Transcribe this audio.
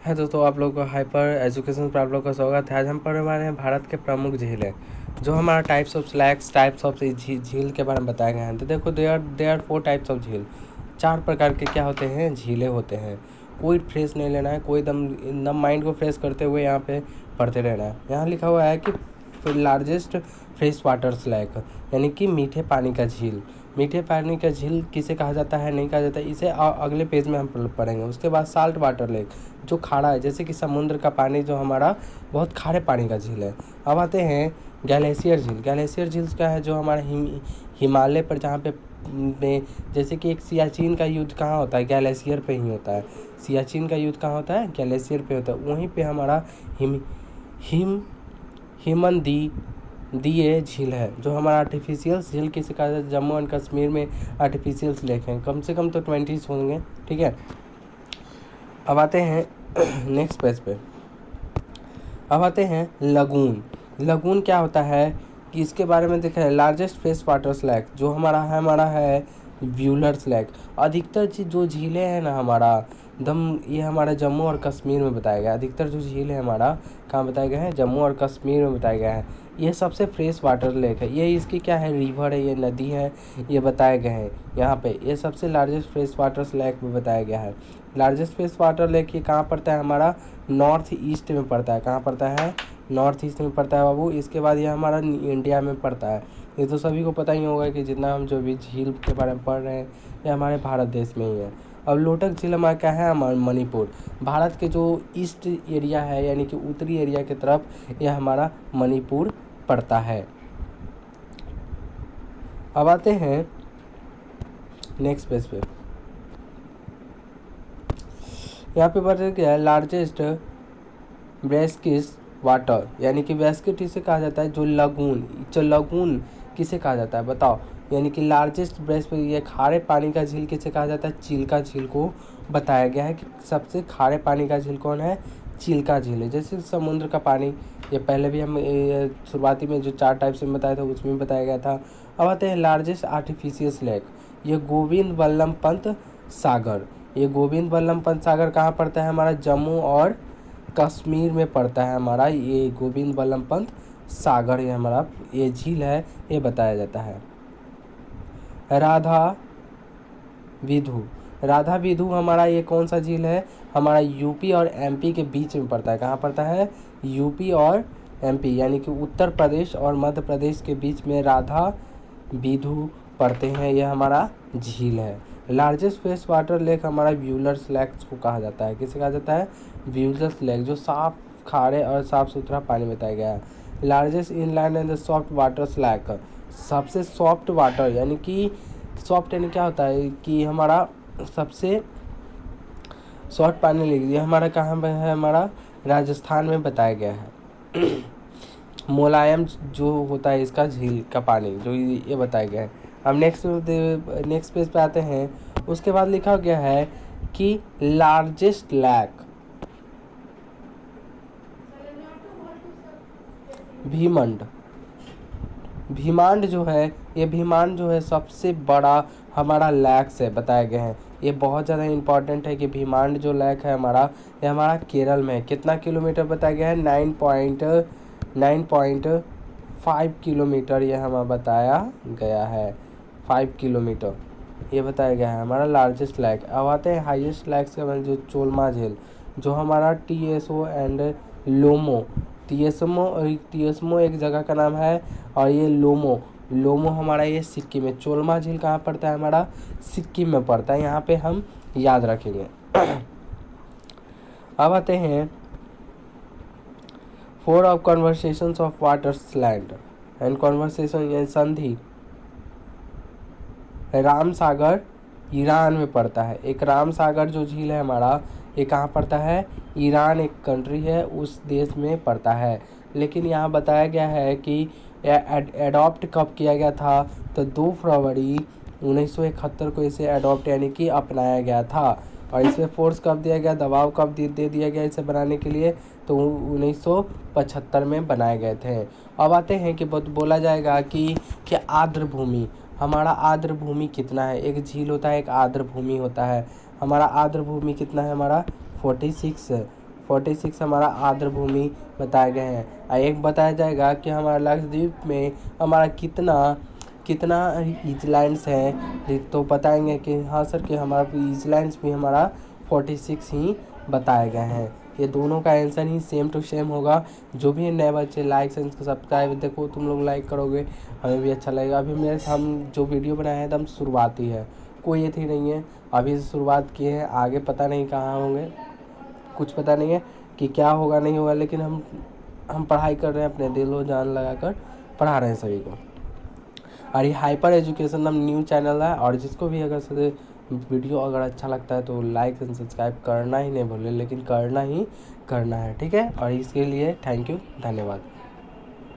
है दोस्तों, आप लोग को हाइपर एजुकेशन पर आप लोग का स्वागत है। आज हम पढ़ने वाले हैं भारत के प्रमुख झीलें, जो हमारा types of slags, types of झील के बारे में बताए गए हैं। तो देखो, दे आर 4 टाइप्स ऑफ झील। 4 प्रकार के क्या होते हैं, झीलें होते हैं। कोई फ्रेश नहीं लेना है, कोई एकदम माइंड को फ्रेश करते हुए यहाँ पे पढ़ते रहना है। यहाँ लिखा हुआ है कि लार्जेस्ट फ्रेश वाटर स्लैग, यानी कि मीठे पानी का झील। मीठे पानी का झील किसे कहा जाता है, नहीं कहा जाता, इसे अगले पेज में हम पढ़ेंगे। उसके बाद साल्ट वाटर लेक, जो खारा है, जैसे कि समुद्र का पानी, जो हमारा बहुत खारे पानी का झील है। अब आते हैं ग्लेशियर झील। ग्लेशियर झील क्या है, जो हमारा हिमालय पर जहाँ पे जैसे कि एक सियाचिन का युद्ध कहाँ होता है, ग्लेशियर पे ही होता है। सियाचिन का युद्ध कहाँ होता है, ग्लेशियर पे होता है। वहीं पे हमारा हिमनदी दिए झील है, जो हमारा आर्टिफिशियल झील किसे कहा जाता है। जम्मू एंड कश्मीर में आर्टिफिशियल लेक हैं, कम से कम तो 20 होंगे, ठीक है। अब आते हैं नेक्स्ट पेज पे। अब आते हैं लगून। लगून क्या होता है कि इसके बारे में देखा है, लार्जेस्ट फ्रेश वाटर स्लैग, जो हमारा है व्यूलर्स लेक। अधिकतर जो झीलें हैं ना ये हमारा जम्मू और कश्मीर में बताया गया है। अधिकतर जो झील है हमारा कहाँ बताया गया है, जम्मू और कश्मीर में बताया गया है। ये सबसे फ्रेश वाटर लेक है, ये इसकी क्या है, रिवर है, ये नदी है, ये बताए गए हैं यहाँ पे। ये सबसे लार्जेस्ट फ्रेश वाटर लेक में बताया गया है। लार्जेस्ट फ्रेश वाटर लेक ये कहाँ पड़ता है, हमारा नॉर्थ ईस्ट में पड़ता है। कहाँ पड़ता है, नॉर्थ ईस्ट में पड़ता है बाबू। इसके बाद ये हमारा इंडिया में पड़ता है। ये तो सभी को पता ही होगा कि जितना हम जो भी झील के बारे में पढ़ रहे हैं, ये हमारे भारत देश में ही है। अब लोटक झील हमारा क्या है, हमारा मणिपुर। भारत के जो ईस्ट एरिया है, यानी कि उत्तरी एरिया की तरफ, यह हमारा मणिपुर पड़ता है। अब आते हैं नेक्स्ट पेज पे। यहाँ पे बढ़ गया है लार्जेस्ट ब्रेस्किस वाटर, यानी कि ब्रेस्किट इसे कहा जाता है। जो लगून किसे कहा जाता है बताओ, यानी कि लार्जेस्ट ब्रेस्ट, ये खारे पानी का झील किसे कहा जाता है, चिल्का झील को बताया गया है कि सबसे खारे पानी का झील कौन है, चिल्का झील है। जैसे समुद्र का पानी, ये पहले भी हम शुरुआती में जो 4 टाइप से बताया था उसमें बताया गया था। अब आते हैं लार्जेस्ट आर्टिफिशियल लेक, ये गोविंद बल्लभ पंत सागर। ये गोविंद बल्लभ पंत सागर कहाँ पड़ता है, हमारा जम्मू और कश्मीर में पड़ता है। हमारा ये गोविंद बल्लभ पंत सागर, ये हमारा ये झील है, ये बताया जाता है। राधा विधु हमारा ये कौन सा झील है, हमारा यूपी और एमपी के बीच में पड़ता है। कहाँ पड़ता है, यूपी और एमपी, यानी कि उत्तर प्रदेश और मध्य प्रदेश के बीच में राधा विधु पड़ते हैं। यह हमारा झील है। लार्जेस्ट फ्रेश वाटर लेक हमारा व्यूलर्स लेक को कहा जाता है। किसे कहा जाता है, व्यूलर्स लेक, जो साफ खारे और साफ सुथरा पानी बताया गया है। Largest inland and soft water slag, सबसे सॉफ्ट वाटर, यानी कि सॉफ्ट यानी क्या होता है कि हमारा सबसे सॉफ्ट पानी लेक, ये हमारा कहाँ पे है, हमारा राजस्थान में बताया गया है। मुलायम जो होता है इसका झील का पानी, जो ये बताया गया है। अब नेक्स्ट पेज पे आते हैं। उसके बाद लिखा गया है कि लार्जेस्ट लेक भीमांड जो है, ये भीमांड जो है सबसे बड़ा हमारा लेक से बताया गया है। ये बहुत ज़्यादा इम्पॉर्टेंट है कि भीमांड जो लेक है हमारा, ये हमारा केरल में है। कितना किलोमीटर बताया गया है, 9.5 किलोमीटर ये हमें बताया गया है। 5 किलोमीटर ये बताया गया है हमारा लार्जेस्ट लेक। अब आते हैं हाईएस्ट लेक्स के बारे में, जो चोलमा झील, जो हमारा टीएसओ एंड लोमो। टीएसमो एक जगह का नाम है, और ये लोमो हमारा ये सिक्किम में। चोलमा झील कहाँ पड़ता है, हमारा सिक्किम में पड़ता है। यहाँ पे हम याद रखेंगे। अब आते हैं 4 of conversations of water land and conversation संधि। राम सागर ईरान में पड़ता है। एक राम सागर जो झील है हमारा, ये कहाँ पड़ता है, ईरान एक कंट्री है, उस देश में पड़ता है। लेकिन यहाँ बताया गया है कि एडॉप्ट कब किया गया था, तो 2 फरवरी 1971 को इसे एडॉप्ट यानी कि अपनाया गया था। और इसमें फोर्स कब दिया गया, दबाव कब दे दिया गया इसे बनाने के लिए, तो 1975 में बनाए गए थे। अब आते हैं कि बोला जाएगा कि आर्द्र भूमि, हमारा आर्द्र भूमि कितना है। एक झील होता है, एक आर्द्र भूमि होता है। हमारा आर्द्र भूमि कितना है, हमारा 46 46 हमारा आर्द्र भूमि बताए गए हैं। और एक बताया जाएगा कि हमारा लक्षद्वीप में हमारा कितना ईजलैंड्स हैं, तो बताएंगे कि हाँ सर कि हमारा ईजलैंड्स भी हमारा 46 ही बताए गए हैं। ये दोनों का आंसर ही सेम टू सेम होगा। जो भी नए बच्चे लाइक एंड सब्सक्राइब, देखो तुम लोग लाइक करोगे हमें भी अच्छा लगेगा। अभी मेरे हम जो वीडियो बनाए हैं एकदम शुरुआती है, कोई ये थी नहीं है, अभी से शुरुआत किए हैं, आगे पता नहीं कहाँ होंगे, कुछ पता नहीं है कि क्या होगा नहीं होगा, लेकिन हम पढ़ाई कर रहे हैं, अपने दिल और जान लगा कर पढ़ा रहे हैं सभी को। और ये हाइपर एजुकेशन नाम न्यू चैनल है, और जिसको भी अगर से वीडियो अगर अच्छा लगता है तो लाइक एंड सब्सक्राइब करना ही नहीं भूलें, लेकिन करना ही करना है, ठीक है। और इसके लिए थैंक यू, धन्यवाद।